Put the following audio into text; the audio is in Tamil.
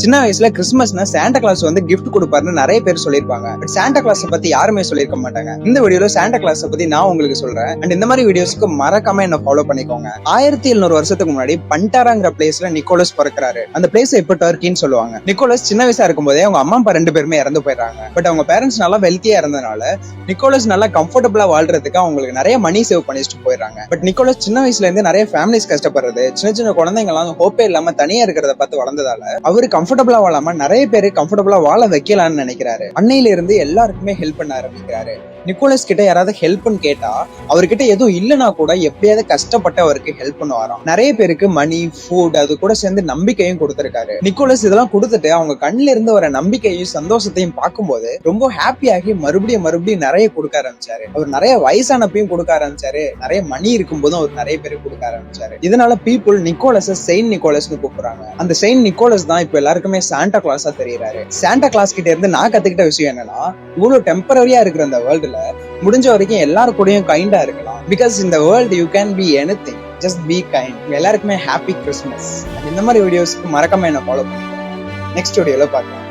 சின்ன வயசுல கிறிஸ்மஸ்னா சாண்டா கிளாஸ் வந்து கிஃப்ட் கொடுப்பாருன்னு நிறைய பேர் சொல்லிருப்பாங்க. பட் சாண்டா கிளாஸ் பத்தி யாருமே சொல்லிருக்க மாட்டாங்க. இந்த வீடியோல சாண்டா கிளாஸ் பத்தி நான் உங்களுக்கு சொல்றேன். அண்ட் இந்த மாதிரி வீடியோஸ்க்கு மறக்காம என்ன ஃபாலோ பண்ணிக்கோங்க. 1700 வருஷத்துக்கு முன்னாடி பண்டாராங்கிற பிளேஸ்ல நிக்கோலஸ் பிறக்கிறாரு. அந்த பிளேஸ் இப்ப டர்க்கின்னு சொல்லுவாங்க. நிக்கோலஸ் சின்ன வயசா இருக்கும் போதே அவங்க அம்மா அப்பா 2 பேருமே இறந்து போயிடுறாங்க. பட் அவங்க பேரண்ட்ஸ் நல்லா வெல்த்தியா இருந்ததுனால நிக்கோலஸ் நல்லா கம்ஃபர்டபுளா வாழ்றதுக்கு அவங்களுக்கு நிறைய மணி சேவ் பண்ணிட்டு போயிடுறாங்க. பட் நிக்கோலஸ் சின்ன வயசுல இருந்து நிறைய ஃபேமிலிஸ் கஷ்டப்படுறது, சின்ன சின்ன குழந்தைங்க எல்லாம் ஹோப்பே இல்லாம தனியா இருக்கிறத பார்த்து வளர்ந்ததால அவரு கம்ஃபர்டபுளா வாழாம நிறைய பேரு கம்ஃபர்டபுளா வாழ வைக்கலாம்னு நினைக்கிறாரு. அன்னையில இருந்து எல்லாருக்குமே ஹெல்ப் பண்ண ஆரம்பிக்கிறாரு. நிக்கோலஸ் கிட்ட யாராவது ஹெல்ப்னு கேட்டா அவர்கிட்ட எதுவும் இல்லைன்னா கூட எப்படியாவது கஷ்டப்பட்டு அவருக்கு ஹெல்ப் பண்ணுவாராம். நிறைய பேருக்கு மணி, ஃபுட், அது கூட சேர்ந்து நம்பிக்கையும் கொடுத்திருக்காரு. நிக்கோலஸ் இதெல்லாம் கொடுத்துட்டு அவங்க கண்ணுல இருந்து வர நம்பிக்கையும் சந்தோஷத்தையும் பார்க்கும்போது ரொம்ப ஹாப்பியாகி மறுபடியும் நிறைய கொடுக்க ஆரம்பிச்சாரு. அவர் நிறைய வயசானப்பையும் கொடுக்க ஆரம்பிச்சாரு. நிறைய மணி இருக்கும் போதும் அவர் நிறைய பேருக்கு கொடுக்க ஆரம்பிச்சாரு. இதனால பீப்புள் நிக்கோலஸ் செயின்ட் நிக்கோலஸ்னு கூப்பிடுறாங்க. அந்த செயின்ட் நிக்கோலஸ் தான் இப்ப எல்லாருக்குமே சாண்டா கிளாஸா தெரியுறாரு. சாண்டா கிளாஸ் கிட்ட இருந்து நான் கத்துக்கிட்ட விஷயம் என்னன்னா, இவ்வளவு டெம்பரரியா இருக்கிற அந்த வேர்ல்டுல முடிஞ்ச வரைக்கும் எல்லாரு கூடயும் கைண்டா இருக்கலாம். பிகாஸ் இந்த world you can be anything, just be kind. எல்லாருக்குமே ஹாப்பி கிறிஸ்மஸ். இந்த மாதிரி வீடியோஸ்க்கு மறக்காம என்ன ஃபாலோ பண்ணுங்க. நெக்ஸ்ட் வீடியோல பார்க்கலாம்.